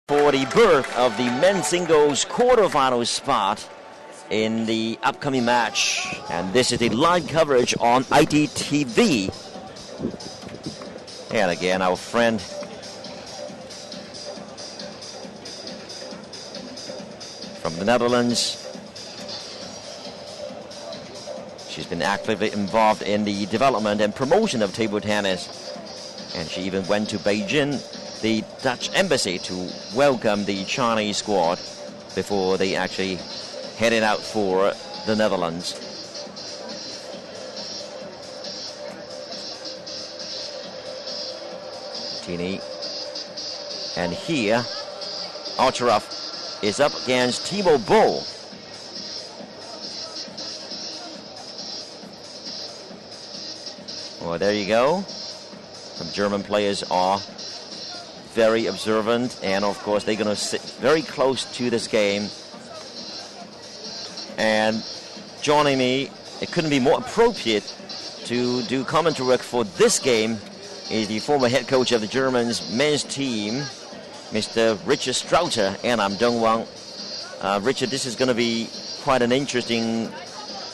for the birth of the men's singles quarterfinal spot in the upcoming match. And this is the live coverage on IDTV. And again, our friend from the Netherlands. She's been actively involved in the development and promotion of table tennis. And she even went to Beijing, the Dutch embassy, to welcome the Chinese squad before they actually headed out for the Netherlands. Tini. And here, BOLL is up against Timo BOLL. Well, there you go. Some German players are very observant, and of course they're going to sit very close to this game. And joining me, it couldn't be more appropriate to do commentary work for this game, is the former head coach of the Germans men's team, Mr. Richard Strauter, and I'm Dong Wang. Richard, this is going to be quite an interesting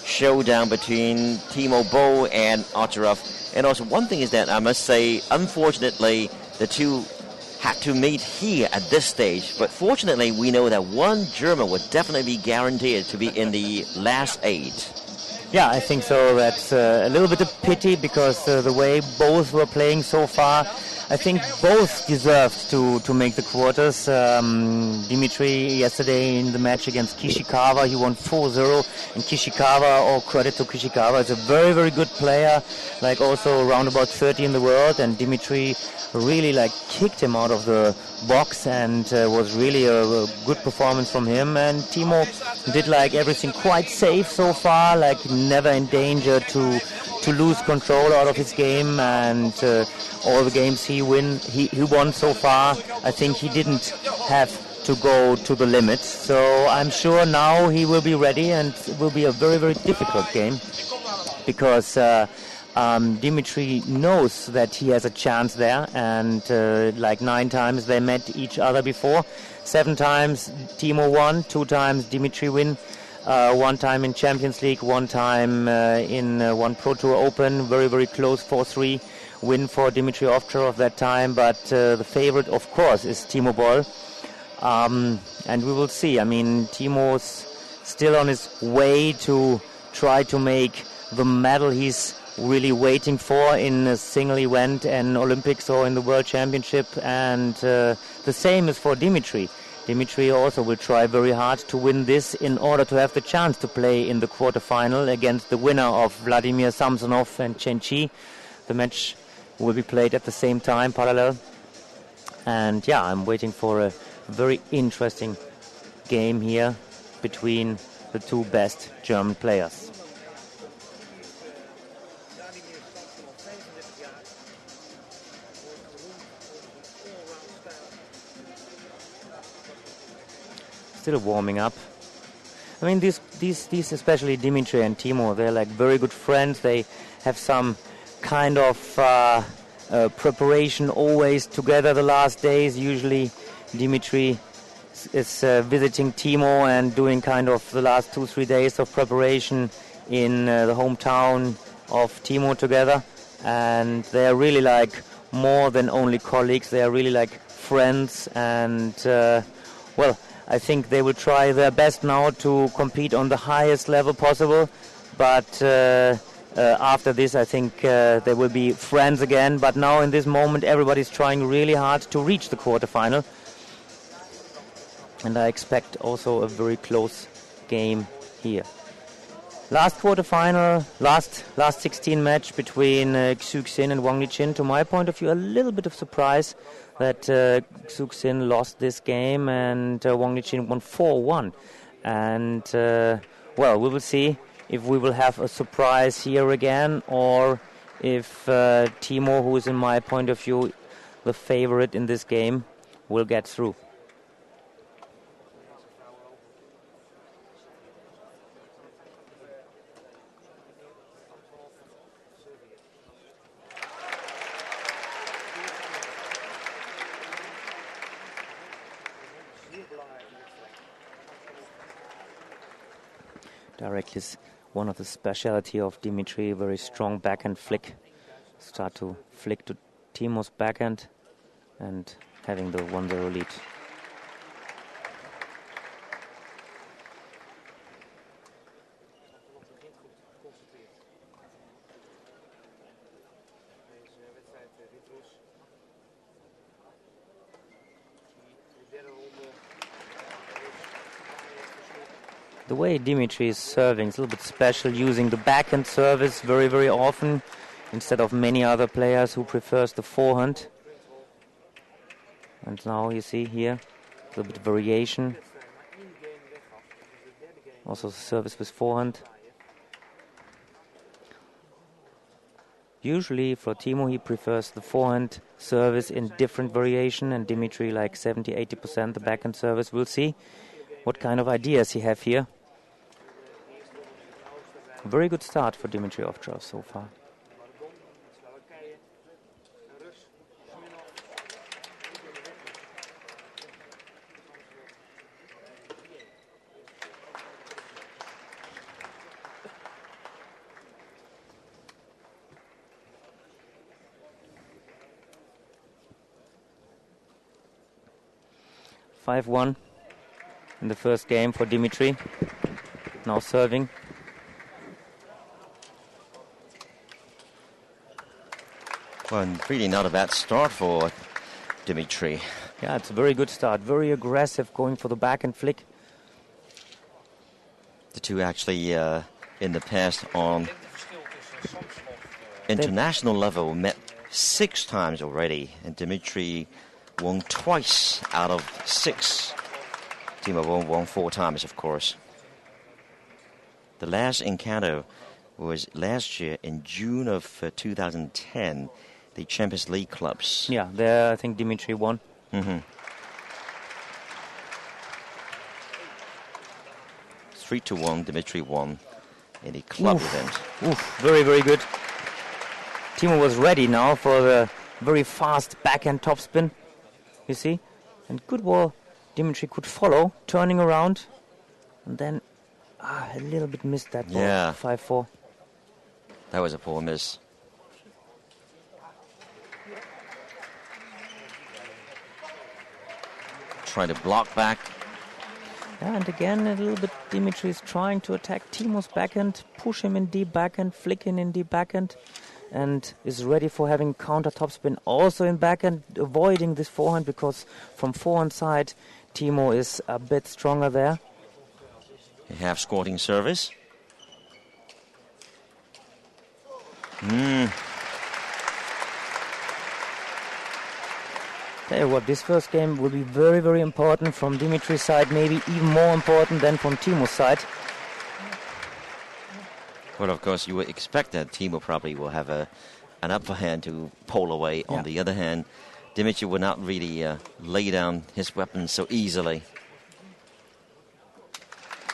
showdown between Timo BOLL and BOLL. And also one thing is that I must say, unfortunately, the two had to meet here at this stage. But fortunately, we know that one German would definitely be guaranteed to be in the last 8. Yeah, I think so. That's a little bit of pity because the way both were playing so far, I think both deserved to make the quarters. Dimitrij yesterday in the match against Kishikawa, he won 4-0. And Kishikawa, all credit to Kishikawa, is a very, very good player, like also around about 30 in the world. And Dimitrij really kicked him out of the box, and was really a good performance from him. And Timo did everything quite safe so far, never in danger to lose control out of his game. And all the games he won so far, I think he didn't have to go to the limits. So I'm sure now he will be ready, and it will be a very, very difficult game because Dimitrij knows that he has a chance there, and 9 times they met each other before. 7 times Timo won, 2 times Dimitrij win, 1 time in Champions League, 1 time in one Pro Tour Open, very, very close 4-3 win for Dimitrij BOLL that time. But the favorite, of course, is Timo BOLL. And we will see. I mean, Timo's still on his way to try to make the medal he's really waiting for in a single event in Olympics or in the World Championship. And the same is for Dimitrij. Dimitrij also will try very hard to win this in order to have the chance to play in the quarterfinal against the winner of Vladimir Samsonov and Chen Qi. The match will be played at the same time, parallel. And yeah, I'm waiting for a very interesting game here between the 2 best German players. Still warming up. I mean, these especially Dimitrij and Timo, they're very good friends. They have some kind of preparation always together the last days. Usually Dimitrij is visiting Timo and doing kind of the last 2-3 days of preparation in the hometown of Timo together. And they are really more than only colleagues. They are really friends. And well, I think they will try their best now to compete on the highest level possible. But after this, I think they will be friends again. But now in this moment, everybody's trying really hard to reach the quarterfinal. And I expect also a very close game here. Last quarterfinal, last 16 match between Xu Xin and Wang Liqin. To my point of view, a little bit of surprise that Xu Xin lost this game and Wang Liqin won 4-1. And well, we will see if we will have a surprise here again, or if Timo, who is in my point of view the favorite in this game, will get through. Direct is one of the specialty of Dimitrij, very strong backhand flick. Start to flick to Timo's backhand and having the 1-0 lead. The way Dimitrij is serving is a little bit special, using the backhand service very, very often instead of many other players who prefers the forehand. And now you see here a little bit of variation. Also service with forehand. Usually for Timo he prefers the forehand service in different variation, and Dimitrij like 70-80% the backhand service. We'll see what kind of ideas he have here. Very good start for Dimitrij OVTCHAROV so far. (5-1) in the first game for Dimitrij. Now serving. Well, really not a bad start for Dimitrij. Yeah, it's a very good start. Very aggressive, going for the backhand flick. The two actually in the past on international level met 6 times already, and Dimitrij won twice out of 6. Timo won 4 times, of course. The last encounter was last year in June of 2010, the Champions League clubs. Yeah, there I think Dimitrij won. Mm-hmm. 3-1, Dimitrij won in the club event. Very, very good. Timo was ready now for the very fast backhand topspin, you see. And good ball, Dimitrij could follow, turning around. And then a little bit missed that ball. Yeah. 5-4. That was a poor miss. Trying to block back. Yeah, and again, a little bit Dimitrij is trying to attack Timo's backhand, push him in deep backhand, flick in deep backhand, and is ready for having counter topspin also in backhand, avoiding this forehand, because from forehand side, Timo is a bit stronger there. A half squatting service. Tell you what, this first game will be very, very important from Dimitrij's side, maybe even more important than from Timo's side. Well, of course, you would expect that Timo probably will have an upper hand to pull away. Yeah. On the other hand, Dimitrij would not really lay down his weapon so easily.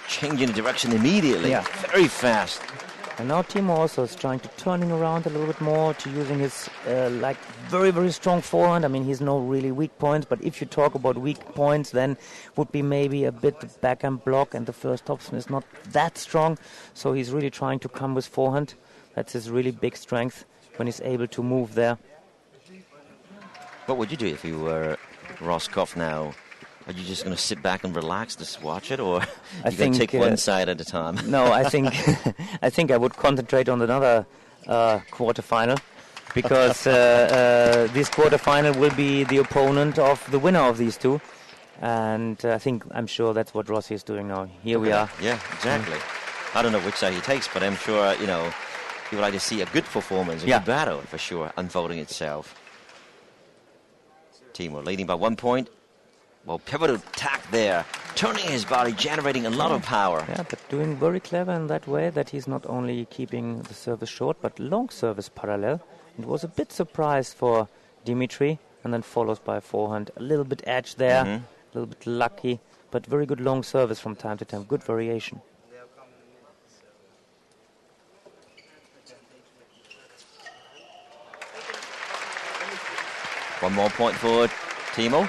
Changing the direction immediately, Yeah. very fast. And now Timo also is trying to turning around a little bit more, to using his like very, very strong forehand. I mean, he's no really weak points, but if you talk about weak points, then would be maybe a bit the backhand block, and the first topspin is not that strong. So he's really trying to come with forehand. That's his really big strength when he's able to move there. What would you do if you were Roscoff now? Are you just going to sit back and relax, just watch it, or you going to take one side at a time? No, I think I think I would concentrate on another quarterfinal, because this quarterfinal will be the opponent of the winner of these two, and I'm sure that's what Rossi is doing now. Here we are. Yeah, exactly. I don't know which side he takes, but I'm sure he would like to see a good performance, a good battle for sure, unfolding itself. Timo leading by 1 point. Well, pivotal attack there, turning his body, generating a lot of power. Yeah, but doing very clever in that way, that he's not only keeping the service short, but long service parallel. It was a bit surprise for Dimitrij, and then follows by forehand. A little bit edge there, a little bit lucky, but very good long service from time to time. Good variation. One more point for Timo.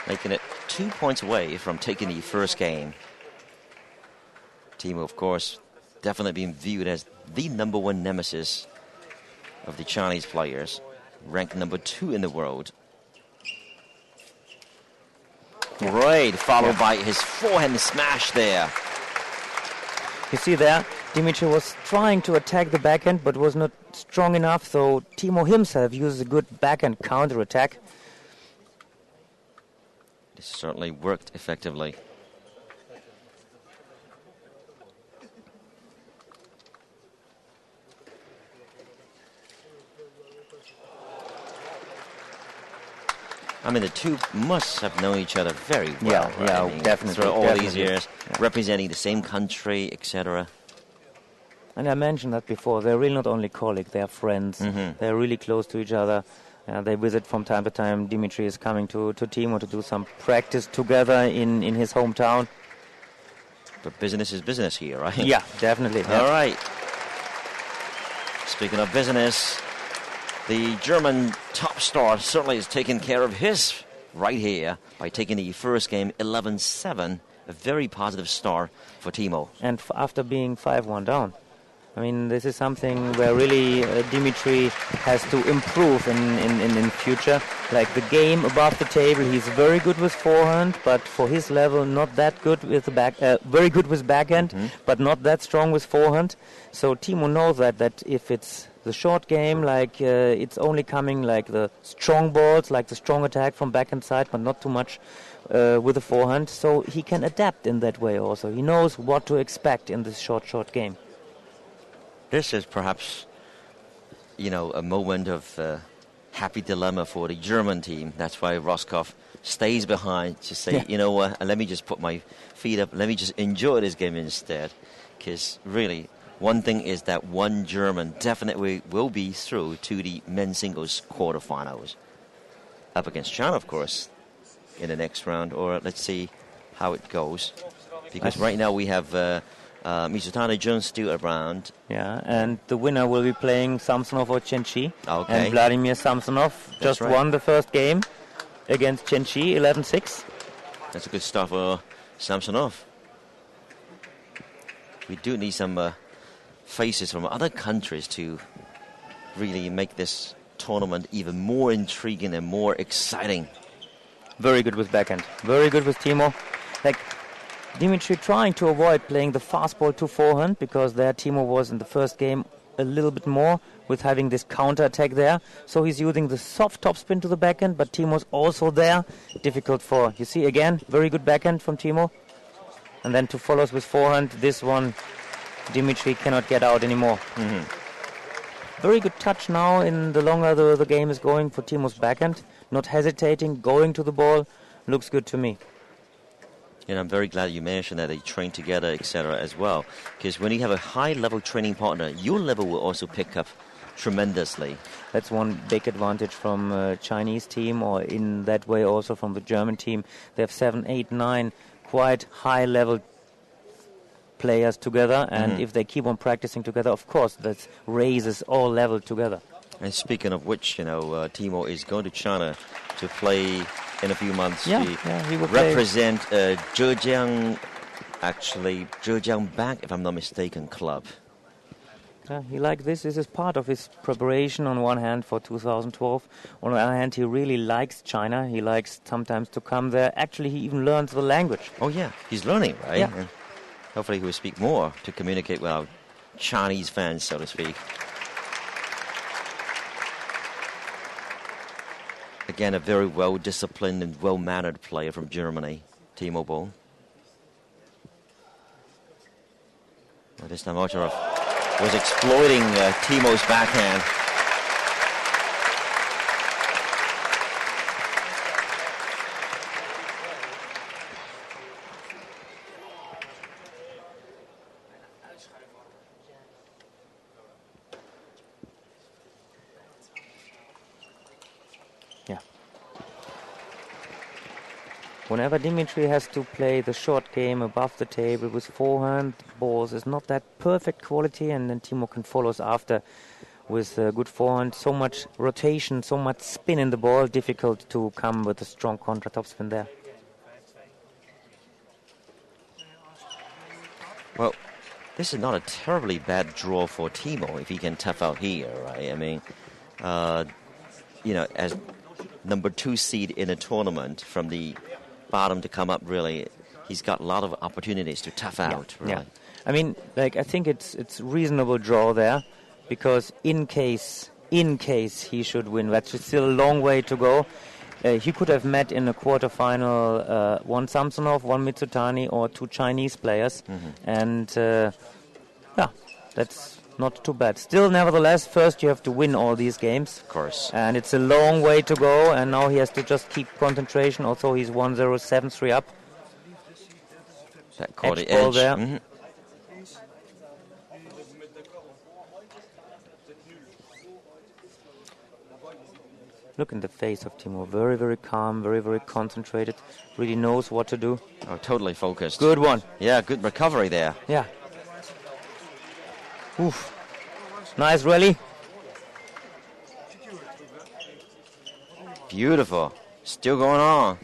making it 2 points away from taking the first game. Timo, of course, definitely being viewed as the #1 nemesis of the Chinese players, ranked #2 in the world. Great, followed by his forehand smash there. You see there, Dimitrij was trying to attack the backhand, but was not strong enough, so Timo himself uses a good backhand counter-attack. This certainly worked effectively. I mean, the two must have known each other very well. Yeah, right? yeah, I mean, definitely. Through all definitely. these years, Yeah. representing the same country, etc. And I mentioned that before. They're really not only colleagues, they are friends. They're really close to each other. They visit from time to time. Dimitrij is coming to Timo to do some practice together in his hometown. But business is business here, right? Yeah, definitely. Yeah. All right. Speaking of business, the German top star certainly is taking care of his right here by taking the first game 11-7. A very positive start for Timo. And after being 5-1 down. I mean, this is something where really Dimitrij has to improve in future. Like the game above the table, he's very good with forehand, but for his level, not that good with the back. Very good with backhand, but not that strong with forehand. So Timo knows that if it's the short game, like it's only coming like the strong balls, like the strong attack from backhand side, but not too much with the forehand. So he can adapt in that way also. He knows what to expect in this short game. This is perhaps, a moment of happy dilemma for the German team. That's why Roscoff stays behind to say, you know what, let me just put my feet up. Let me just enjoy this game instead. Because really, one thing is that one German definitely will be through to the men's singles quarterfinals. Up against China, of course, in the next round. Or let's see how it goes. Because right now we have... Mizutani Jones still around. Yeah, and the winner will be playing Samsonov or Chenchi. Okay. And Vladimir Samsonov just won the first game against Chenchi, 11-6. That's a good start for Samsonov. We do need some faces from other countries to really make this tournament even more intriguing and more exciting. Very good with backhand. Very good with Timo. Like Dimitrij trying to avoid playing the fastball to forehand because there Timo was in the first game a little bit more with having this counter attack there. So he's using the soft topspin to the backhand, but Timo's also there. Difficult for, you see again, very good backhand from Timo. And then to follow with forehand, this one Dimitrij cannot get out anymore. Very good touch now in the longer the game is going for Timo's backhand. Not hesitating, going to the ball. Looks good to me. And I'm very glad you mentioned that they train together, etc. as well. Because when you have a high-level training partner, your level will also pick up tremendously. That's one big advantage from Chinese team, or in that way also from the German team. They have 7, 8, 9 quite high-level players together. And if they keep on practicing together, of course, that raises all level together. And speaking of which, Timo is going to China to play in a few months. He will represent Zhejiang Bank, if I'm not mistaken, club. He likes this. This is part of his preparation on one hand for 2012. On the other hand, he really likes China. He likes sometimes to come there. Actually, he even learns the language. Oh, yeah. He's learning, right? Yeah. And hopefully he will speak more to communicate with our Chinese fans, so to speak. Again, a very well-disciplined and well-mannered player from Germany, Timo Boll. Well, this time Ocharov was exploiting Timo's backhand. Whenever Dimitrij has to play the short game above the table with forehand balls, is not that perfect quality, and then Timo can follow us after with good forehand. So much rotation, so much spin in the ball, difficult to come with a strong contra topspin there. Well, this is not a terribly bad draw for Timo if he can tough out here, right? I mean, as number 2 seed in a tournament from the bottom to come up, really, he's got a lot of opportunities to tough out, really. Yeah. I mean, I think it's reasonable draw there, because in case he should win, that's still a long way to go. He could have met in a quarterfinal one Samsonov, one Mitsutani, or 2 Chinese players, and that's not too bad. Still, nevertheless, first you have to win all these games. Of course. And it's a long way to go, and now he has to just keep concentration. Also, he's 1-0, 7-3 up. That caught the ball edge. there. Look in the face of Timo. Very, very calm, very, very concentrated. Really knows what to do. Oh, totally focused. Good one. Yeah, good recovery there. Yeah. Oof. Nice rally. Beautiful. Still going on.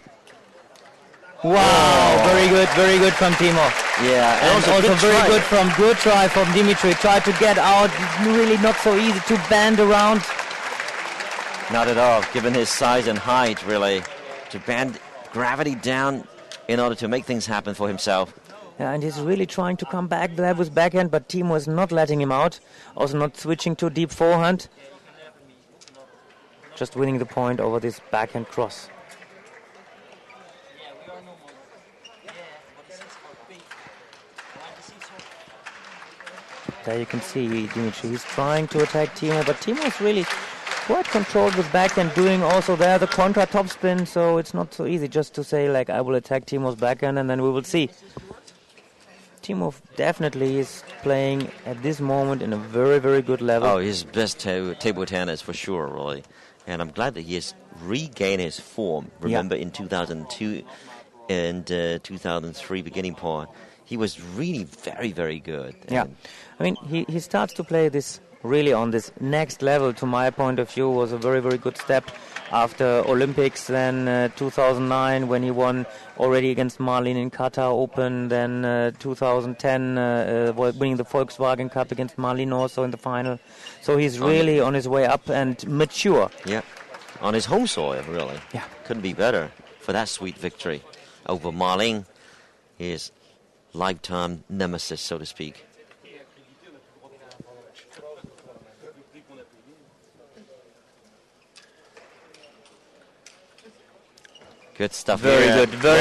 Wow, very good from Timo. Yeah, and also good try from Dimitrij. Tried to get out, really not so easy to bend around. Not at all, given his size and height, really, to bend gravity down in order to make things happen for himself. Yeah, and he's really trying to come back there with backhand, but Timo is not letting him out. Also not switching to deep forehand. Just winning the point over this backhand cross. There you can see Dimitrij. He's trying to attack Timo, but Timo is really quite controlled with backhand, doing also there the contra topspin, so it's not so easy just to say, like, I will attack Timo's backhand and then we will see. Timo definitely is playing at this moment in a very, very good level. Oh, his best table tennis for sure, really. And I'm glad that he has regained his form. Remember in 2002 and 2003 beginning point, he was really very, very good. Yeah, I mean, he starts to play this really on this next level, to my point of view. Was a very, very good step after Olympics, then 2009 when he won already against Marlin in Qatar Open, then 2010 winning the Volkswagen Cup against Marlin also in the final. So he's really on his way up and mature. Yeah, on his home soil, really. Yeah. Couldn't be better for that sweet victory over Marlin, his lifetime nemesis, so to speak. Good stuff. Very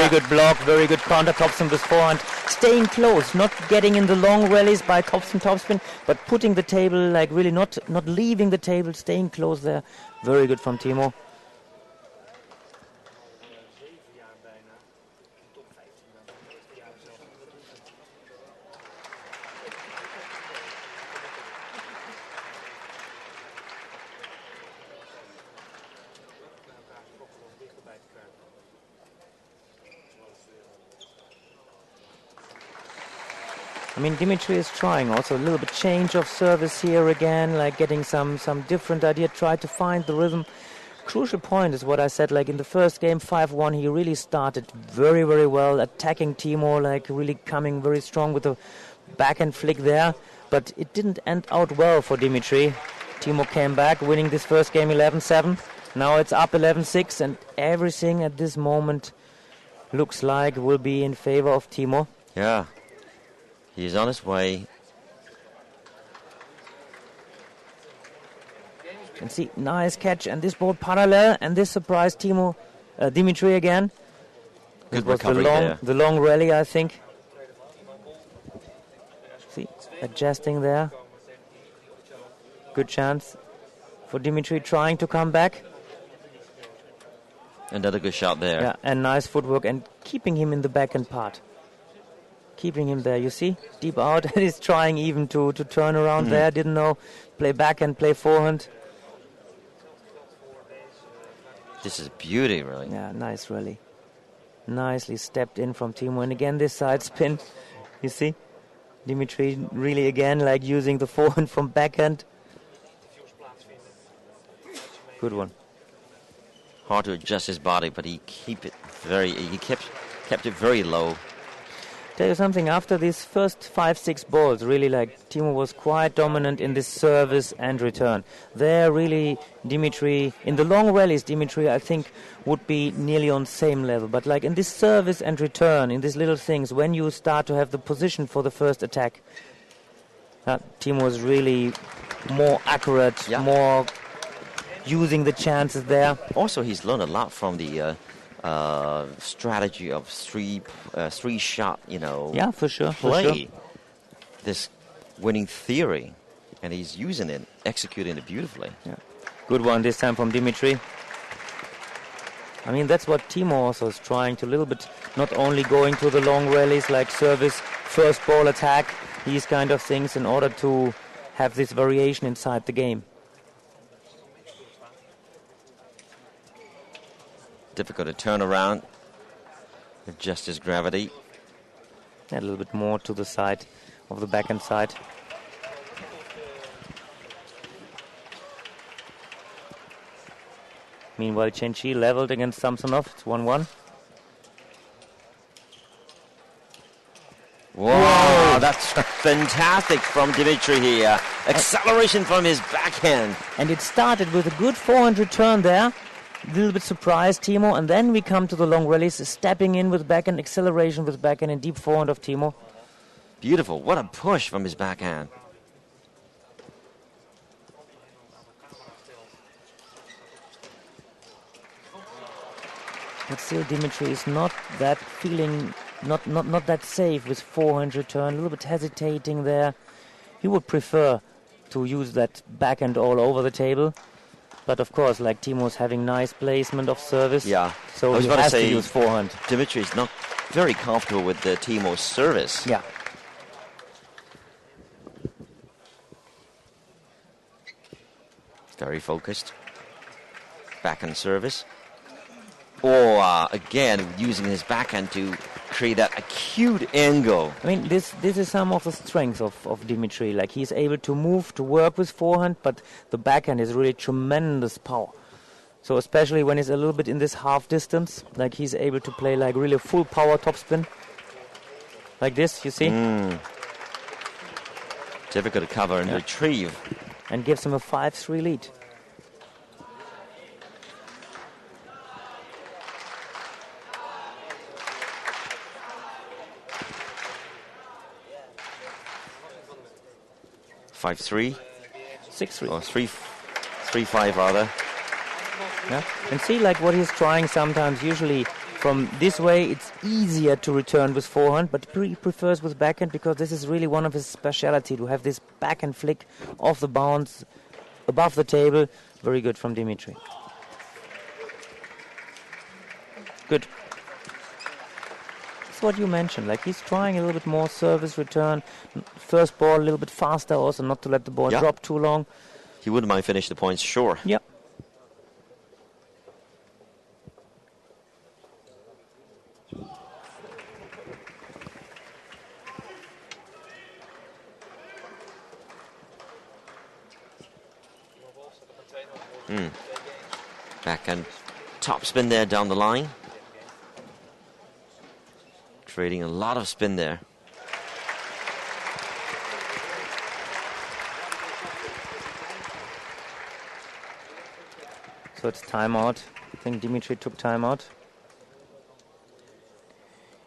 good block, very good counter topspin with forehand. Staying close, not getting in the long rallies by topspin, but putting the table, like really not leaving the table, staying close there. Very good from Timo. I mean, Dimitrij is trying also a little bit change of service here again, like getting some different idea, try to find the rhythm. Crucial point is what I said, like in the first game, 5-1, he really started very, very well, attacking Timo, like really coming very strong with a backhand flick there. But it didn't end out well for Dimitrij. Timo came back, winning this first game 11-7. Now it's up 11-6, and everything at this moment looks like will be in favor of Timo. Yeah. He's on his way. And see, nice catch, and this ball parallel, and this surprised Dimitrij again. Good recovery there. The long rally, I think. See, adjusting there. Good chance for Dimitrij trying to come back. Another good shot there. Yeah, and nice footwork, and keeping him in the backhand part. Keeping him there, you see, deep out, and he's trying even to turn around there. Didn't know, play backhand, play forehand. This is beauty, really. Yeah, nice rally. Nicely stepped in from Timo, and again this side spin. You see, Dimitrij really again like using the forehand from backhand. Good one. Hard to adjust his body, but he kept it very low. Tell you something, after these first 5-6 balls, really like Timo was quite dominant in this service and return. There really Dimitrij, in the long rallies, Dimitrij I think would be nearly on same level. But like in this service and return, in these little things, when you start to have the position for the first attack, Timo is really more accurate, more using the chances there. Also, he's learned a lot from the strategy of three shot, Yeah, for sure. play. This winning theory, and he's using it, executing it beautifully. Yeah. Good one this time from Dimitrij. I mean, that's what Timo also is trying to a little bit, not only going to the long rallies like service, first ball attack, these kind of things in order to have this variation inside the game. Difficult to turn around, adjust his gravity. A little bit more to the side of the backhand side. Meanwhile, Chen-Chi leveled against Samsonov. It's 1-1. Wow, that's fantastic from Dimitrij here. Acceleration from his backhand. And it started with a good forehand return there. A little bit surprised Timo, and then we come to the long rallies, stepping in with backhand, acceleration with backhand, and deep forehand of Timo. Beautiful. What a push from his backhand. But still, Dimitrij is not that feeling, not that safe with forehand return, a little bit hesitating there. He would prefer to use that backhand all over the table. But of course, like Timo's having nice placement of service, so he has to use forehand. Dimitrij is not very comfortable with the Timo's service. Yeah. Very focused. Backhand service. Or again, using his backhand to create that acute angle. I mean, this is some of the strength of Dimitrij. Like, he's able to move, to work with forehand, but the backhand is really tremendous power. So especially when he's a little bit in this half distance, like he's able to play like really full power topspin. Like this, you see? Difficult to cover and retrieve. And gives him a 5-3 lead. Five three, 6-3. or 3-5 rather. Yeah. And see, like what he's trying sometimes. Usually, from this way, it's easier to return with forehand, but he prefers with backhand because this is really one of his speciality to have this backhand flick off the bounce, above the table. Very good from Dimitrij. Good. That's what you mentioned. Like he's trying a little bit more service return, first ball a little bit faster, also not to let the ball drop too long. He wouldn't mind finish the points, sure. Yeah. Backhand top spin there down the line. Trading a lot of spin there. So it's timeout. I think Dimitrij took timeout.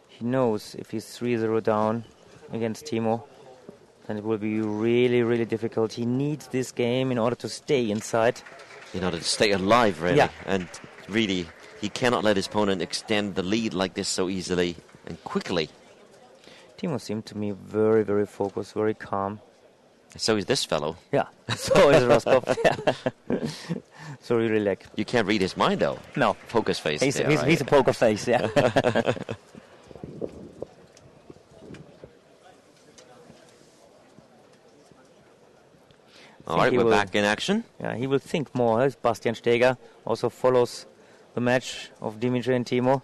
He knows if he's 3-0 down against Timo, then it will be really, really difficult. He needs this game in order to stay inside. In order to stay alive, really. Yeah. And really, he cannot let his opponent extend the lead like this so easily and quickly. Timo seemed to me very, very focused, very calm. So is this fellow. Yeah, so is Roscoff. Yeah. So really like... You can't read his mind, though. No. Focus face. He's a poker face, yeah. All right, we're back in action. Yeah, he will think more. Bastian Steger also follows the match of Dimitrij and Timo.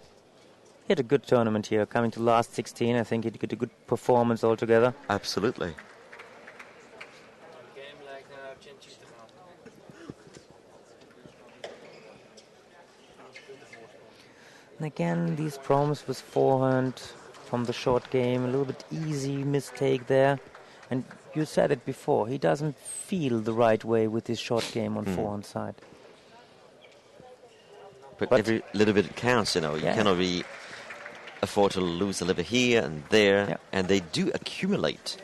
He had a good tournament here, coming to last 16. I think he did a good performance altogether. Absolutely. And again, these problems with forehand, from the short game. A little bit easy mistake there. And you said it before, he doesn't feel the right way with his short game on forehand side. But every little bit counts, you know. You cannot really afford to lose a little bit here and there, and they do accumulate.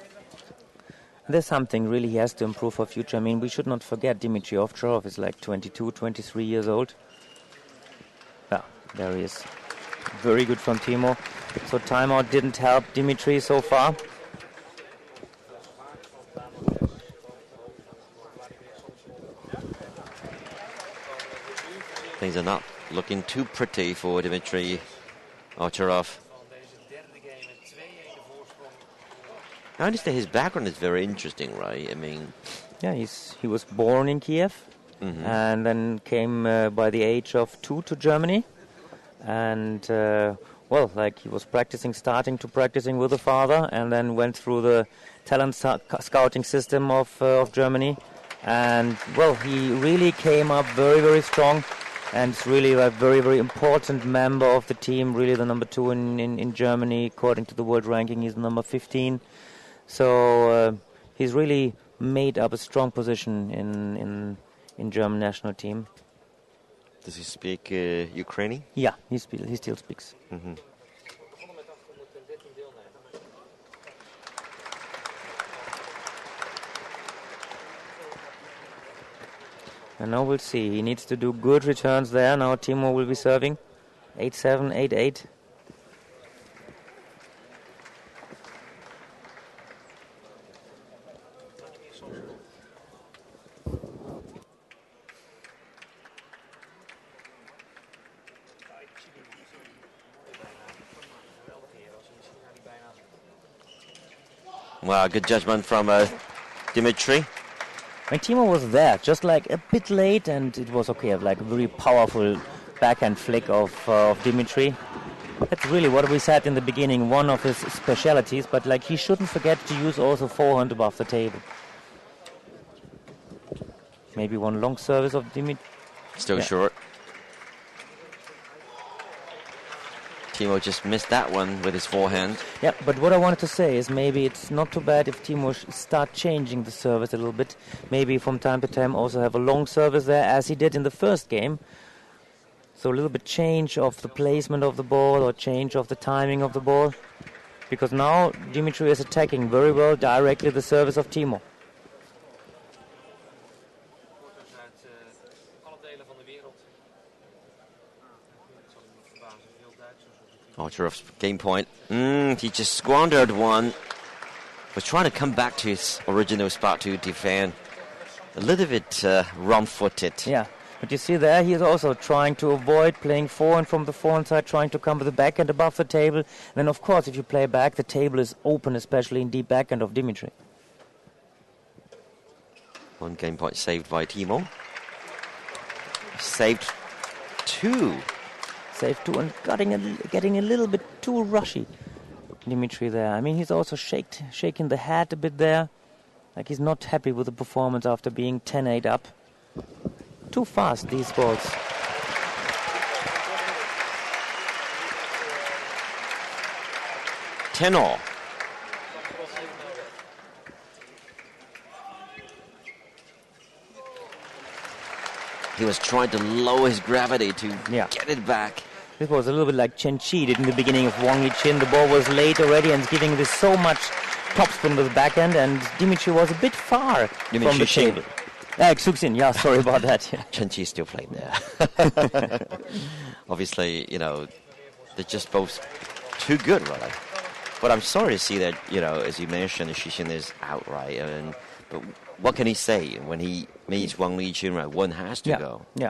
There's something really he has to improve for future. I mean, we should not forget Dimitrij OVTCHAROV is like 22, 23 years old. Yeah, there he is. Very good from Timo. So timeout didn't help Dimitrij so far. Things are not looking too pretty for Dimitrij OVTCHAROV. I understand his background is very interesting, right? I mean, yeah, he was born in Kiev, and then came by the age of 2 to Germany, and he was starting to practicing with the father, and then went through the talent scouting system of Germany, and he really came up very, very strong, and it's really a very, very important member of the team. Really, the number 2 in Germany, according to the world ranking, he's number 15. So he's really made up a strong position in German national team. Does he speak Ukrainian? Yeah, he still speaks. And now we'll see. He needs to do good returns there. Now Timo will be serving 8-7, 8-8. Wow, good judgment from Dimitrij. And Timo was there, just like a bit late, and it was okay. Like a very powerful backhand flick of Dimitrij. That's really what we said in the beginning, one of his specialities. But like he shouldn't forget to use also forehand above the table. Maybe one long service of Dimitrij. Still short. Timo just missed that one with his forehand. Yeah, but what I wanted to say is maybe it's not too bad if Timo start changing the service a little bit. Maybe from time to time also have a long service there, as he did in the first game. So a little bit change of the placement of the ball or change of the timing of the ball. Because now Dimitrij is attacking very well directly the service of Timo. OVTCHAROV's game point. He just squandered one. Was trying to come back to his original spot to defend. A little bit wrong-footed. Yeah, but you see there, he is also trying to avoid playing forehand from the forehand side, trying to come with the backhand above the table. And then, of course, if you play back, the table is open, especially in deep backhand of Dimitrij. One game point saved by Timo. Saved 2. Saved 2 and getting a little bit too rushy, Dimitrij there. I mean, he's also shaking the head a bit there. Like he's not happy with the performance after being 10-8 up. Too fast, these balls. Tenor. He was trying to lower his gravity to get it back. This was a little bit like Chen Chi did in the beginning of Wang Yichin. The ball was late already and giving this so much topspin with the backhand, and Dimitrij was a bit far from the table. Xuxin, yeah, sorry about that. Chen Chi still playing there. Obviously, you know, they're just both too good, right? But I'm sorry to see that, you know, as you mentioned, Xixin is out, right? But what can he say when he meets Wang Yichin, right? One has to go. Yeah.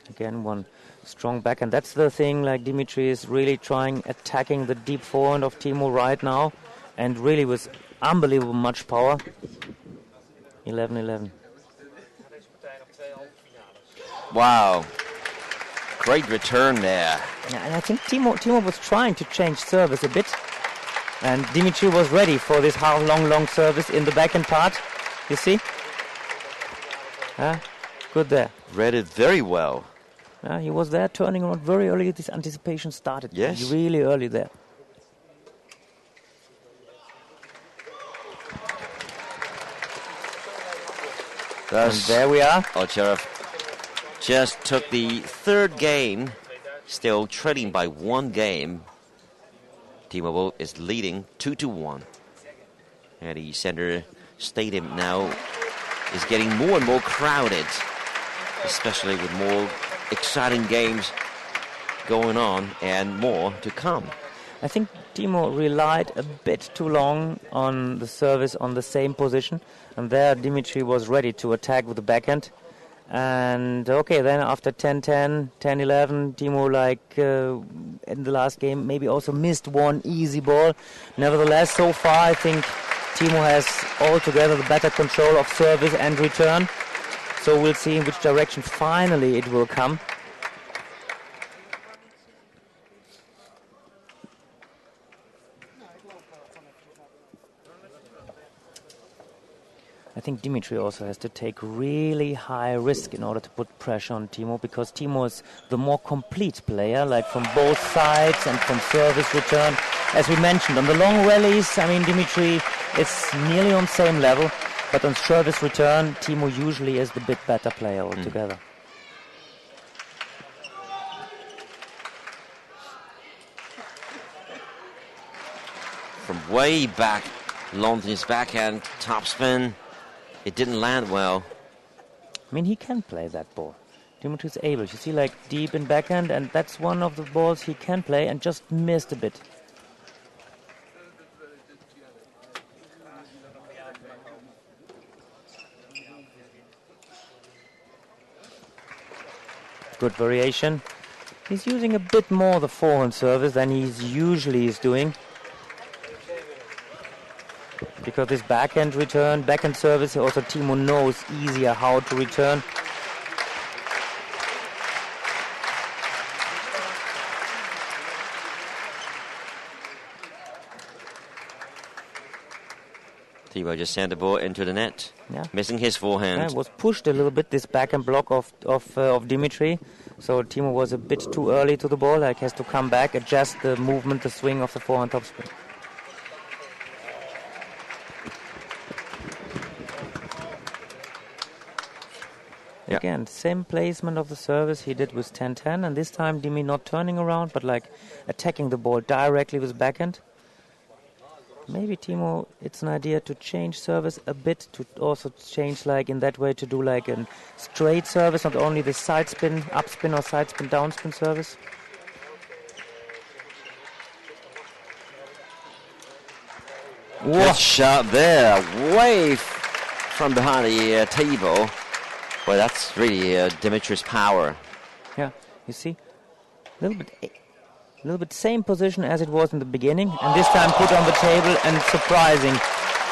Again, one strong backhand. That's the thing, like Dimitrij is really attacking the deep forehand of Timo right now, and really with unbelievable much power. 11-11. Wow. Great return there. Yeah, and I think Timo was trying to change service a bit, and Dimitrij was ready for this long service in the backhand part. You see? Good there. Read it very well. He was there turning around very early. This anticipation started really early there. And there we are. OVTCHAROV just took the third game, still trailing by 1 game. Timo BOLL is leading 2-1. And the center stadium now is getting more and more crowded, especially with more exciting games going on and more to come. I think Timo relied a bit too long on the service on the same position, and there Dimitrij was ready to attack with the backhand. And okay, then after 10-10, 10-11, Timo, in the last game, maybe also missed one easy ball. Nevertheless, so far, I think Timo has altogether the better control of service and return. So we'll see in which direction finally it will come. I think Dimitrij also has to take really high risk in order to put pressure on Timo, because Timo is the more complete player, like from both sides and from service return. As we mentioned, on the long rallies, I mean, Dimitrij is nearly on the same level, but on service return, Timo usually is the bit better player altogether. From way back, launched his backhand, topspin. It didn't land well. I mean, he can play that ball. Dimitrij is able. You see, deep in backhand, and that's one of the balls he can play and just missed a bit. Good variation. He's using a bit more the forehand service than he usually is doing. Because this backhand return, backhand service, also Timo knows easier how to return. Timo just sent the ball into the net, missing his forehand. Yeah, it was pushed a little bit, this backhand block of Dimitrij. So Timo was a bit too early to the ball, has to come back, adjust the movement, the swing of the forehand topspin. Again, same placement of the service he did with 10-10, and this time Dimi not turning around, but attacking the ball directly with backhand. Maybe Timo, it's an idea to change service a bit, to also change in that way to do a straight service, not only the side spin, up spin or side spin, down spin service. Good shot there, way from behind the table. Well, that's really Dimitrij's power. Yeah, you see, a little bit same position as it was in the beginning, and this time put on the table and surprising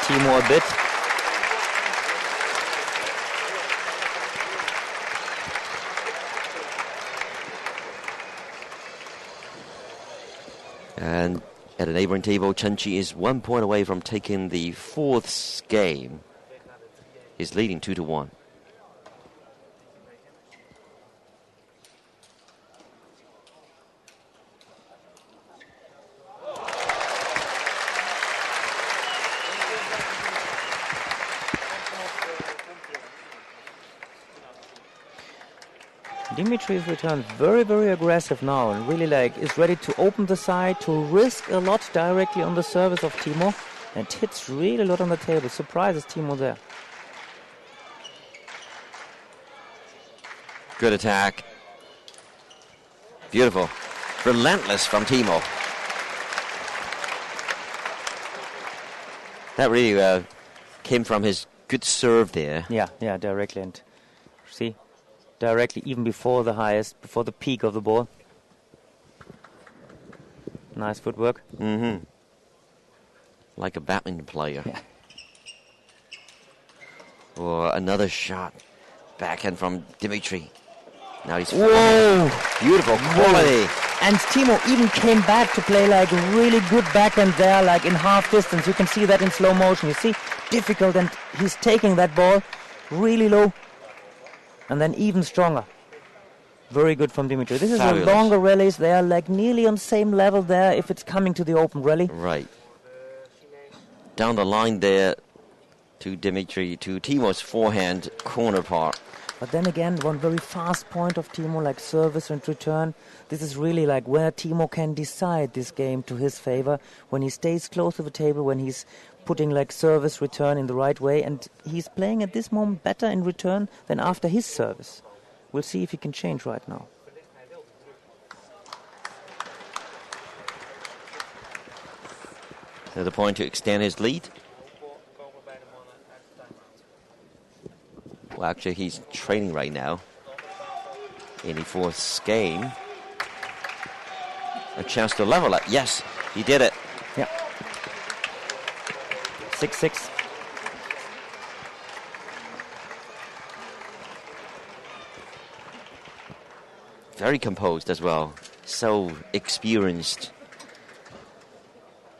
Timo a bit. And at a neighboring table, Chen-Chi is 1 point away from taking the 4th game. He's leading 2-1. Dimitri's return very, very aggressive now, and really is ready to open the side, to risk a lot directly on the service of Timo, and hits really a lot on the table. Surprises Timo there. Good attack. Beautiful. Relentless from Timo. That really came from his good serve there. Yeah, directly. And see, directly even before the peak of the ball. Nice footwork. Mm-hmm. Like a badminton player. Yeah. Or another shot. Backhand from Dimitrij. Now he's... Whoa! Beautiful quality. Whoa. And Timo even came back to play really good backhand there, in half distance. You can see that in slow motion. You see, difficult, and he's taking that ball really low. And then even stronger. Very good from Dimitrij. This is Fabulous. the longer rallies. They are like nearly on the same level there if it's coming to the open rally. Right. Down the line there to Dimitrij, to Timo's forehand corner part. But then again, one very fast point of Timo, like service and return. This is really like where Timo can decide this game to his favor. When he stays close to the table, when he's putting like service return in the right way. And he's playing at this moment better in return than after his service. We'll see if he can change right now. So the point to extend his lead. Well, actually, he's training right now. In the fourth game. A chance to level it. Yes, he did it. Yeah. 6-6. Very composed as well. So experienced.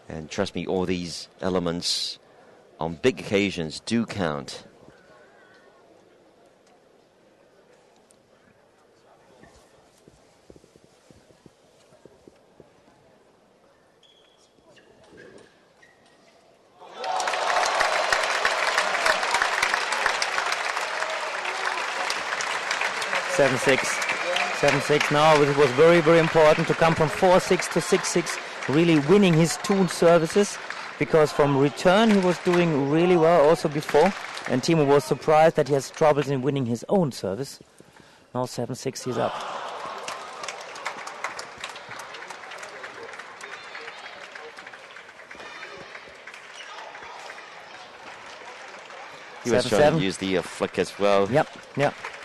And trust me, all these elements on big occasions do count. Seven six. Now it was very, very important to come from 4-6 to 6-6, really winning his two services, because from return he was doing really well also before, and Timo was surprised that he has troubles in winning his own service. Now 7-6, he's up. He was trying to use the flick as well. Yep.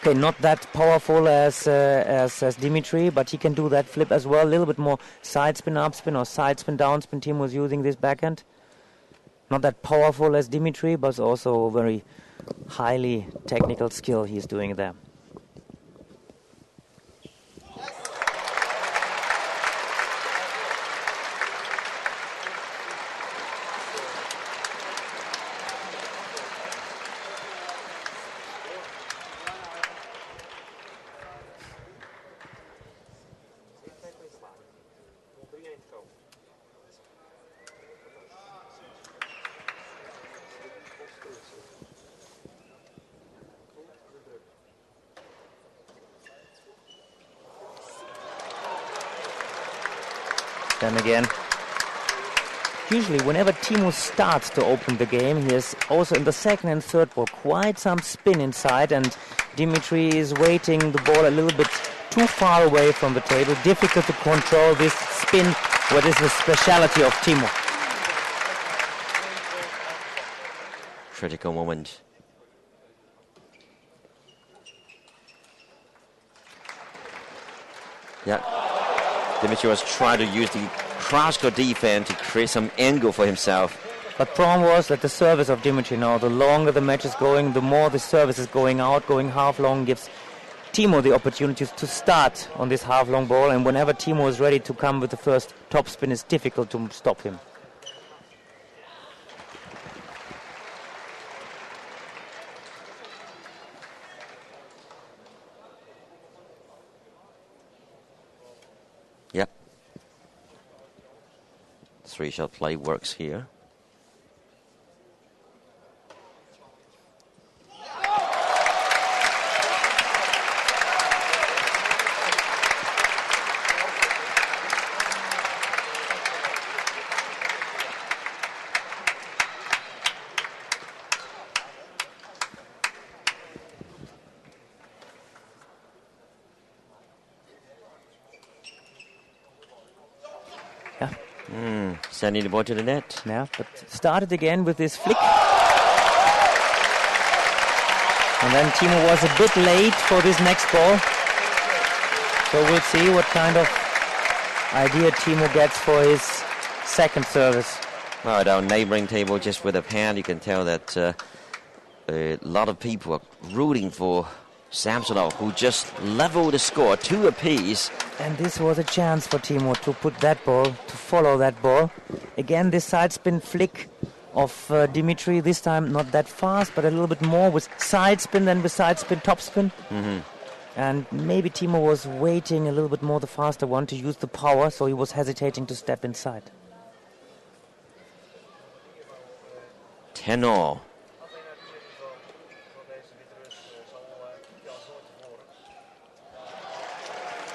Okay, not that powerful as Dimitrij, but he can do that flip as well. A little bit more side spin, up spin, or side spin, down spin. Timo was using this backhand. Not that powerful as Dimitrij, but also very highly technical skill he's doing there. Then again, usually whenever Timo starts to open the game, he has also in the second and third ball quite some spin inside, and Dimitrij is waiting the ball a little bit too far away from the table. Difficult to control this spin, what is the speciality of Timo. Critical moment. Yeah. Dimitrij was trying to use the cross-court defense to create some angle for himself. But problem was that the service of Dimitrij now, the longer the match is going, the more the service is going out, going half long, gives Timo the opportunity to start on this half long ball, and whenever Timo is ready to come with the first top spin, it's difficult to stop him. Yep. Three-shot play works here. Sending the ball to the net. Yeah, but started again with this flick. And then Timo was a bit late for this next ball. So we'll see what kind of idea Timo gets for his second service. Well, at our neighboring table, just with a hand, you can tell that a lot of people are rooting for Samsonov, who just leveled the score 2 apiece. And this was a chance for Timo to put that ball, to follow that ball. Again, this side spin flick of Dimitrij, this time not that fast, but a little bit more with side spin than with side spin, top spin. And maybe Timo was waiting a little bit more, the faster one, to use the power, so he was hesitating to step inside. 10-all.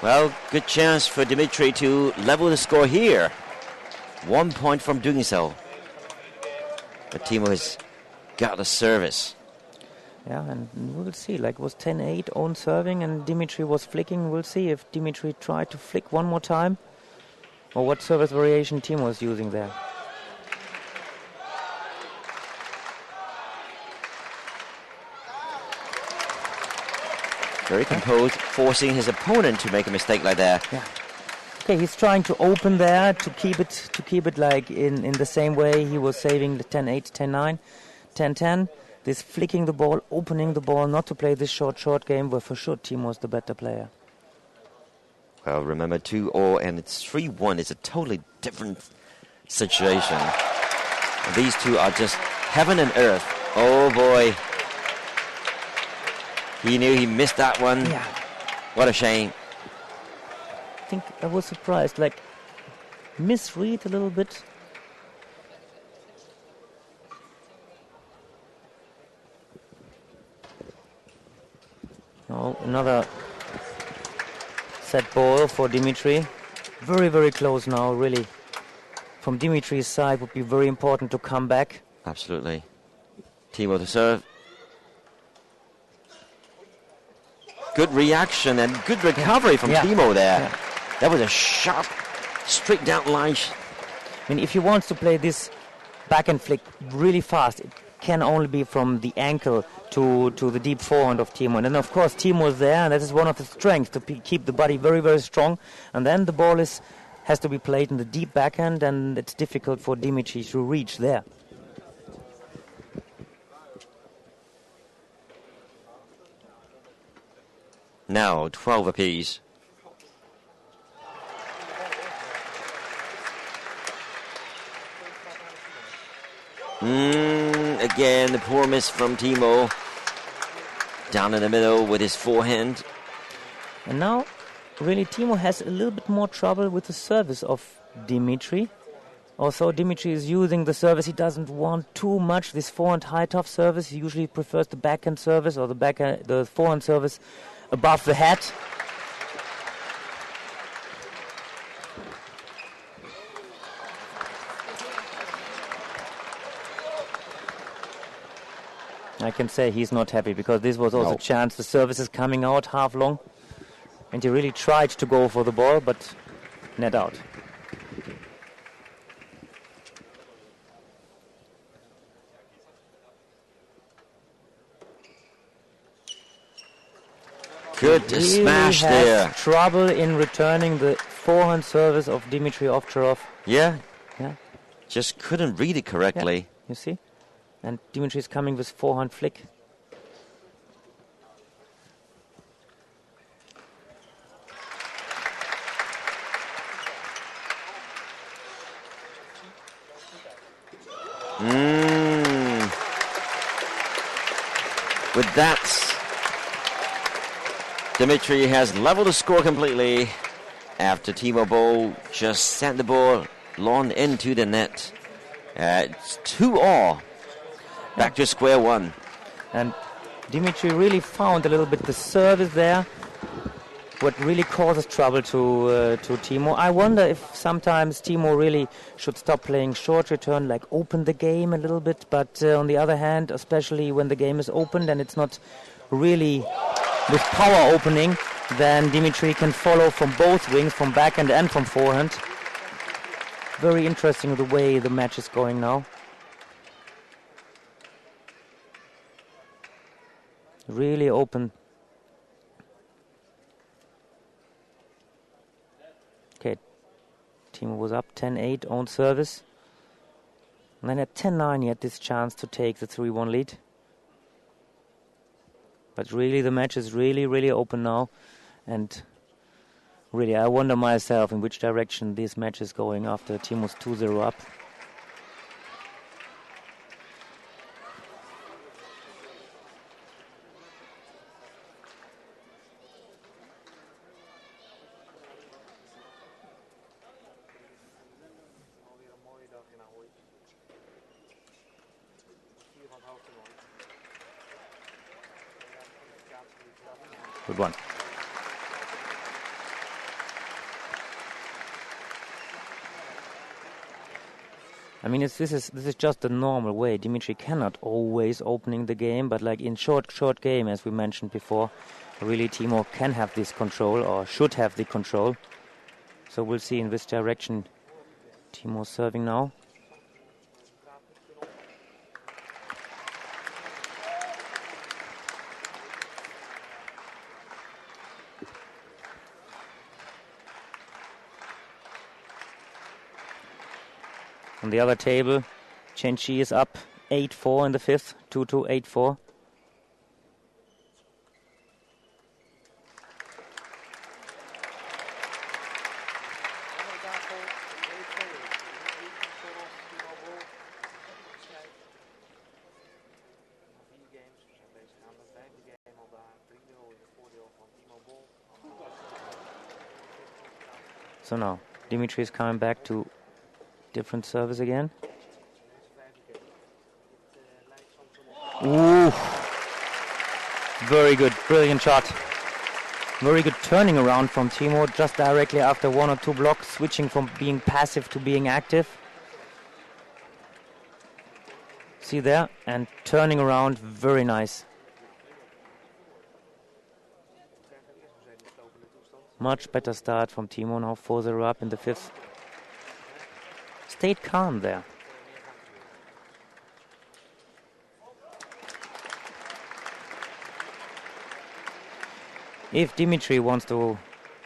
Well, good chance for Dimitrij to level the score here. 1 point from doing so. But Timo has got the service. Yeah, and we'll see. Like, it was 10-8 own serving, and Dimitrij was flicking. We'll see if Dimitrij tried to flick one more time, or what service variation Timo is using there. Very composed, forcing his opponent to make a mistake like that. Yeah. Okay, he's trying to open there to keep it like in the same way he was saving the 10-8, 10-9, 10-10. This flicking the ball, opening the ball, not to play this short game where for sure Timo is the better player. Well, remember 2-all and it's 3-1. It's a totally different situation. These two are just heaven and earth. Oh boy. He knew he missed that one. Yeah. What a shame. I think I was surprised, like misread a little bit. Oh, another set ball for Dimitrij. Very, very close now, really. From Dimitrij's side would be very important to come back. Absolutely. Timo to serve. Good reaction and good recovery from Timo there. Yeah. That was a sharp, straight down line. I mean, if he wants to play this backhand flick really fast, it can only be from the ankle to the deep forehand of Timo. And then, of course, Timo is there, and that is one of his strengths, to keep the body very, very strong. And then the ball has to be played in the deep backhand, and it's difficult for Dimitrij to reach there. Now, 12 apiece. Again, the poor miss from Timo. Down in the middle with his forehand. And now, really, Timo has a little bit more trouble with the service of Dimitrij. Also, Dimitrij is using the service. He doesn't want too much this forehand high tough service. He usually prefers the backhand service or the forehand service above the head. I can say he's not happy because this was also a chance. The service is coming out half long, and he really tried to go for the ball, but net out. Good really smash there. Trouble in returning the forehand service of Dimitrij OVTCHAROV. Yeah. Yeah. Just couldn't read it correctly. Yeah. You see? And Dimitrij is coming with forehand flick. With that, Dimitrij has leveled the score completely after Timo BOLL just sent the ball long into the net. It's 2-all. Back to square one. And Dimitrij really found a little bit the service there, what really causes trouble to Timo. I wonder if sometimes Timo really should stop playing short return, like open the game a little bit. But on the other hand, especially when the game is opened and it's not really with power opening, then Dimitrij can follow from both wings, from backhand and from forehand. Very interesting the way the match is going now. Really open. Okay, Timo was up 10-8 own service. And then at 10-9 he had this chance to take the 3-1 lead. But really the match is really, really open now. And really I wonder myself in which direction this match is going after Timo's 2-0 up. Good one. I mean, this is just the normal way. Dimitrij cannot always opening the game, but like in short game, as we mentioned before, really Timo can have this control or should have the control. So we'll see in which direction Timo's serving now. On the other table, Chen-Chi is up 8-4 in the fifth, 2-2, 8-4. So now, Dimitrij is coming back to different service again. Ooh, very good, brilliant shot. Very good turning around from Timo just directly after one or two blocks, switching from being passive to being active. See there, and turning around, very nice. Much better start from Timo, now 4-0 up in the fifth. Stayed calm there. If Dimitrij wants to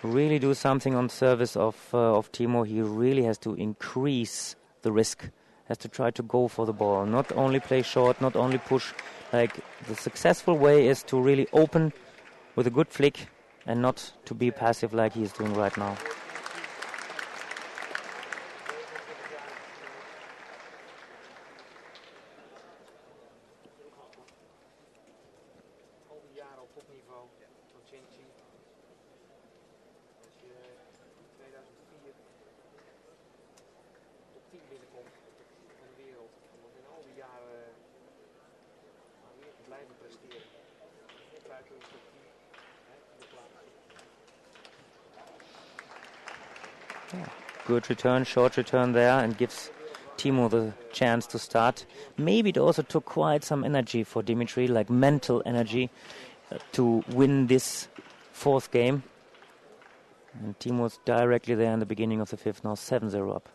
really do something on service of Timo, he really has to increase the risk. Has to try to go for the ball, not only play short, not only push. Like the successful way is to really open with a good flick and not to be passive like he's doing right now. Good return, short return there, and gives Timo the chance to start. Maybe it also took quite some energy for Dimitrij, like mental energy, to win this fourth game. And Timo's directly there in the beginning of the fifth, now 7-0 up.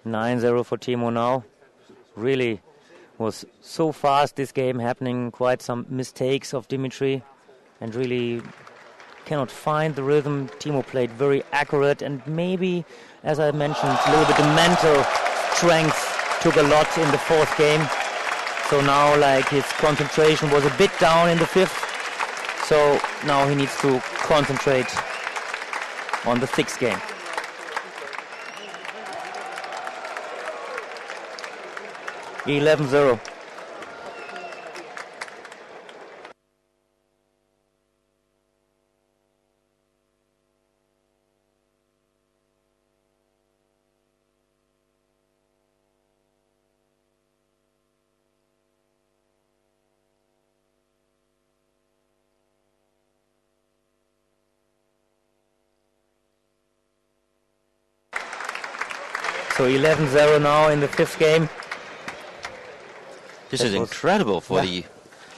(9-0) for Timo now. Really was so fast this game, happening quite some mistakes of Dimitrij and really cannot find the rhythm. Timo played very accurate, and maybe, as I mentioned, a little bit of mental strength took a lot in the fourth game. So now like his concentration was a bit down in the fifth. So now he needs to concentrate on the sixth game. (11-0). So 11-0 now in the fifth game. This is incredible for the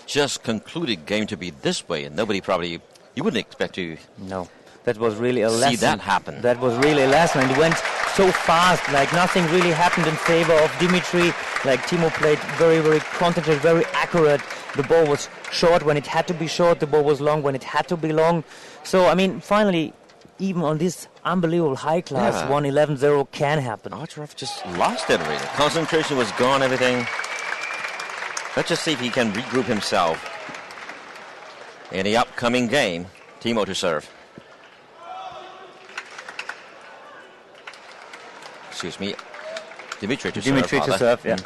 just concluded game to be this way, and nobody probably, you wouldn't expect to. No, that was really a lesson. See that happen. That was really a lesson, and it went so fast. Like nothing really happened in favor of Dimitrij. Like Timo played very, very concentrated, very accurate. The ball was short when it had to be short. The ball was long when it had to be long. So I mean, finally, even on this unbelievable high class, Yeah. 1-11-0 can happen. Archerov just lost it, really. Concentration was gone, everything. Let's just see if he can regroup himself in the upcoming game. Timo to serve. Excuse me. Dimitrij to serve. Dimitrij to rather. serve, yeah.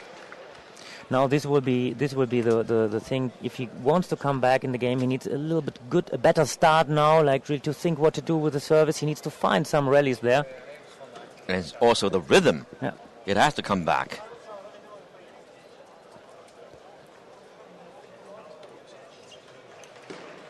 Now this will be the thing. If he wants to come back in the game, he needs a little bit a better start now. Like really to think what to do with the service. He needs to find some rallies there. And it's also the rhythm. Yeah. It has to come back.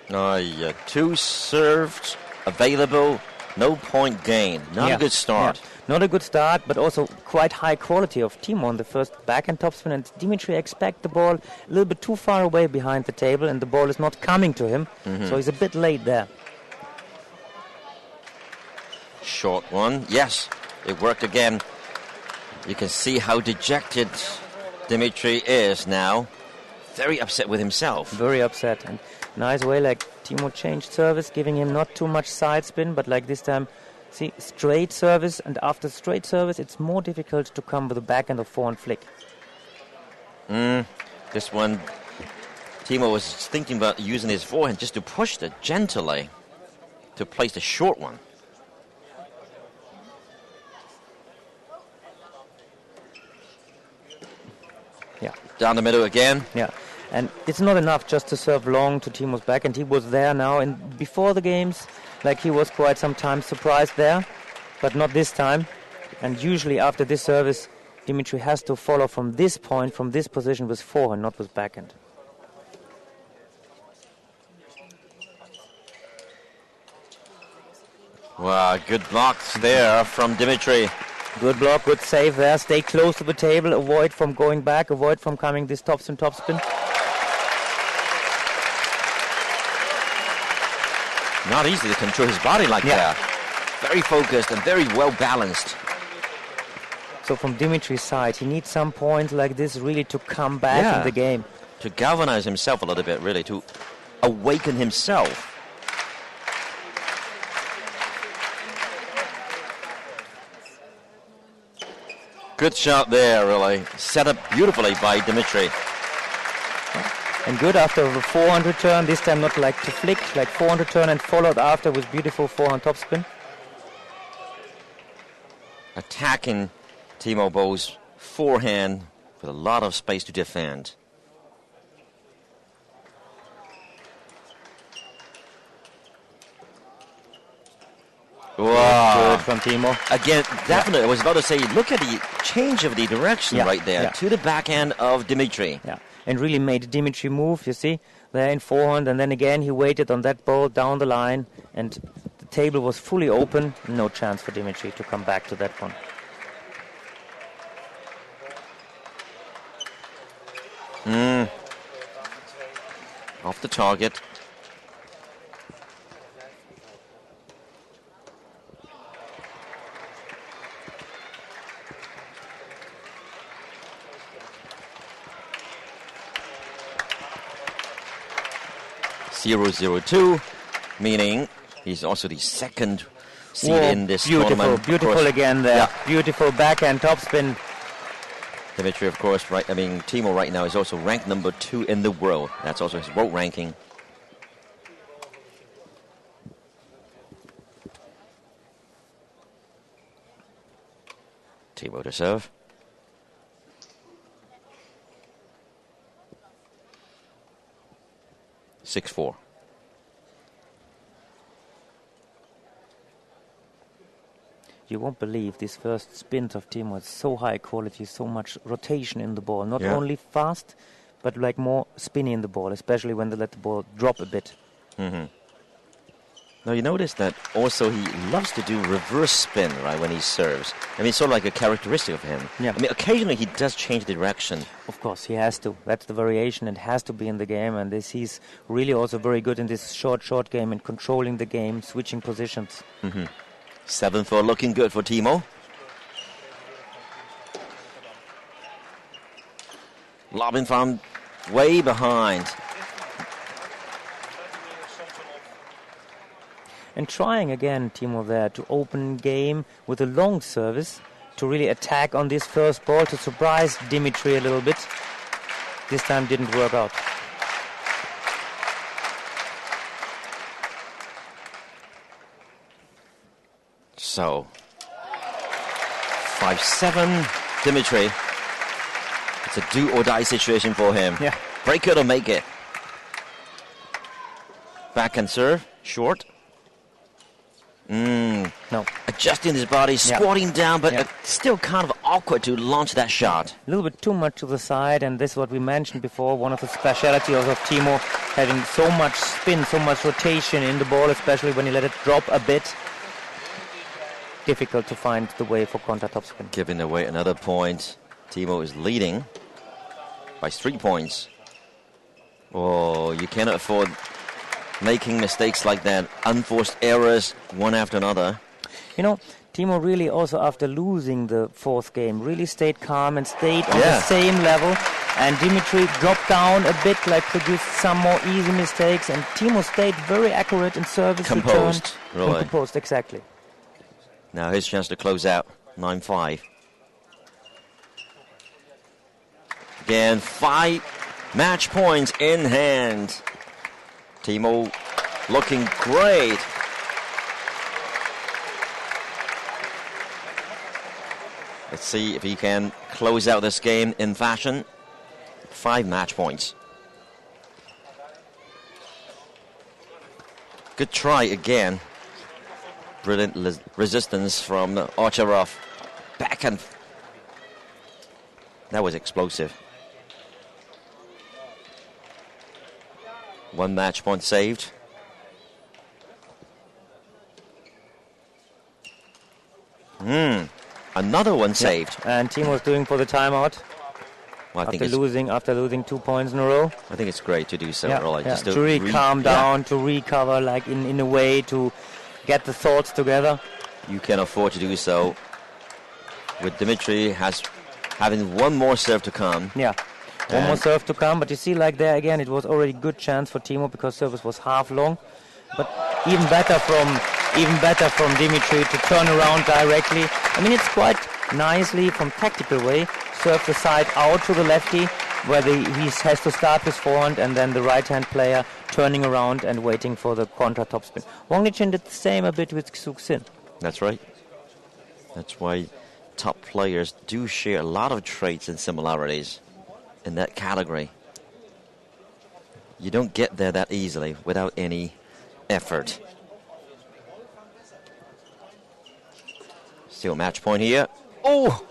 Yeah, 2 served available, no point gain. Not a good start. Yeah. Not a good start, but also quite high quality of Timo on the first backhand topspin. And Dimitrij expect the ball a little bit too far away behind the table, and the ball is not coming to him. So he's a bit late there. Short one. Yes, it worked again. You can see how dejected Dimitrij is now. Very upset with himself. Very upset. And nice way, like Timo changed service, giving him not too much side spin, but like this time, see, straight service. And after straight service, it's more difficult to come with a backhand or forehand flick. This one, Timo was thinking about using his forehand just to push it gently to place the short one. Yeah. Down the middle again. Yeah. And it's not enough just to serve long to Timo's backhand. He was there now, and before the games, like he was quite sometimes surprised there, but not this time. And usually after this service, Dimitrij has to follow from this point, from this position with forehand, not with backhand. Wow, good blocks there from Dimitrij. Good block, good save there. Stay close to the table, avoid from going back, avoid from coming this topspin, topspin. Not easy to control his body like that. Very focused and very well balanced. So from Dimitrij's side, he needs some points like this really to come back in the game. To galvanize himself a little bit, really, to awaken himself. Good shot there, really. Set up beautifully by Dimitrij. And good after the forehand return, this time not like to flick, like forehand return and followed after with beautiful forehand topspin. Attacking Timo Boll's forehand with a lot of space to defend. Wow. Good from Timo. Again, definitely, I was about to say, look at the change of the direction right there to the backhand of Dimitrij. Yeah, and really made Dimitrij move, you see, there in forehand, and then again he waited on that ball down the line, and the table was fully open. No chance for Dimitrij to come back to that one. Off the target. .002, meaning he's also the second seed in this tournament. Beautiful again there. Yeah. Beautiful backhand topspin. Dimitrij, of course, Timo right now is also ranked number 2 in the world. That's also his world ranking. Timo to serve. .6-4. You won't believe this first spin of Timo is so high quality, so much rotation in the ball. Not only fast, but like more spinny in the ball, especially when they let the ball drop a bit. Now you notice that also he loves to do reverse spin, right, when he serves. I mean, it's sort of like a characteristic of him. Yeah. I mean, occasionally he does change the direction. Of course, he has to. That's the variation. It has to be in the game. And he's really also very good in this short game and controlling the game, switching positions. 7-4 looking good for Timo. Lobbing from way behind. And trying again, Timo there, to open game with a long service, to really attack on this first ball, to surprise Dimitrij a little bit. This time didn't work out. So, 5-7, Dimitrij. It's a do-or-die situation for him. Yeah. Break it or make it. Backhand serve, short. No. Adjusting his body, squatting down, but still kind of awkward to launch that shot. A little bit too much to the side, and this is what we mentioned before, one of the specialities of Timo, having so much spin, so much rotation in the ball, especially when you let it drop a bit. Difficult to find the way for counter topspin. Giving away another point. Timo is leading by 3 points. Oh, you cannot afford making mistakes like that. Unforced errors, one after another. You know, Timo really also, after losing the fourth game, really stayed calm and stayed on the same level. And Dimitrij dropped down a bit, like produced some more easy mistakes. And Timo stayed very accurate in service. Composed, return. really. Composed, exactly. Now his chance to close out, 9-5. Again, 5 match points in hand. Timo looking great. Let's see if he can close out this game in fashion. 5 match points. Good try again. Brilliant resistance from OVTCHAROV. Backhand. That was explosive. 1 match point saved. Another one saved. And Timo's doing for the timeout. Well, after losing 2 points in a row. I think it's great to do so. Really. Just to really calm down, to recover, like in a way to get the thoughts together. You can afford to do so. With Dimitrij having one more serve to come. Yeah, one more serve to come. But you see, like there again, it was already good chance for Timo because service was half long. But even better from Dimitrij to turn around directly. I mean, it's quite nicely from tactical way. Serve the side out to the lefty, where he has to start his forehand, and then the right-hand player turning around and waiting for the counter topspin. Wang Lichin did the same a bit with Xu. That's right. That's why top players do share a lot of traits and similarities in that category. You don't get there that easily without any effort. Still match point here. Oh!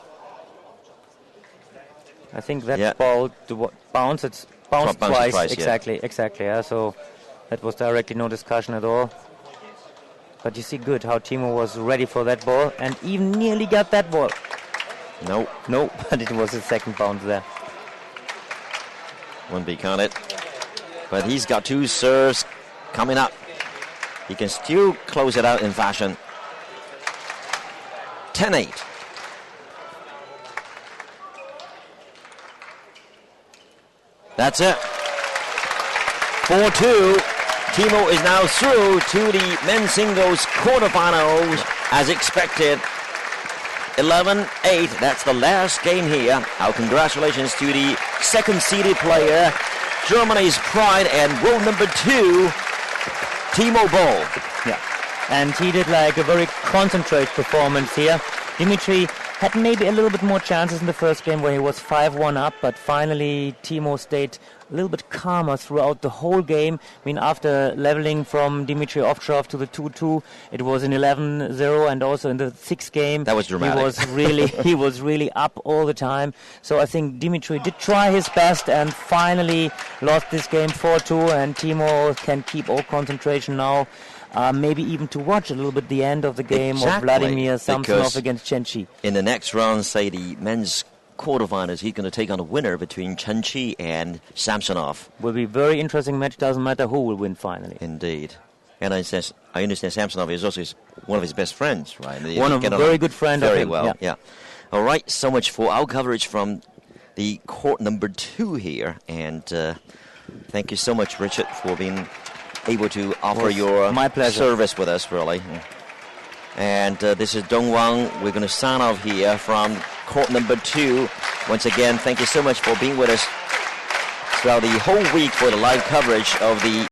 I think that ball bounced twice. Exactly. Yeah. So that was directly no discussion at all. But you see good how Timo was ready for that ball and even nearly got that ball. No, but it was his second bounce there. Wouldn't be counted. But he's got 2 serves coming up. He can still close it out in fashion. 10-8. That's it. 4-2. Timo is now through to the men's singles quarterfinals as expected. 11-8. That's the last game here. Our congratulations to the second-seeded player, Germany's pride and world number 2, Timo BOLL. Yeah, and he did like a very concentrated performance here. Dimitrij had maybe a little bit more chances in the first game where he was 5-1 up, but finally Timo stayed a little bit calmer throughout the whole game. I mean, after leveling from Dimitrij OVTCHAROV to the 2-2, it was an 11-0, and also in the 6th game, that was dramatic. He was really up all the time. So I think Dimitrij did try his best and finally lost this game 4-2, and Timo can keep all concentration now. Maybe even to watch a little bit the end of the game of Vladimir Samsonov against Chen Qi. In the next round, say the men's quarterfinals, he's going to take on a winner between Chen Qi and Samsonov. Will be a very interesting match. Doesn't matter who will win finally. Indeed. And I understand Samsonov is also one of his best friends, right? One of a very good friend of him. Very well, yeah. All right, so much for our coverage from the court number 2 here. And thank you so much, Richard, for being able to offer your my pleasure. service with us, really. And this is Dong Wang. We're going to sign off here from court number 2. Once again, thank you so much for being with us throughout the whole week for the live coverage of the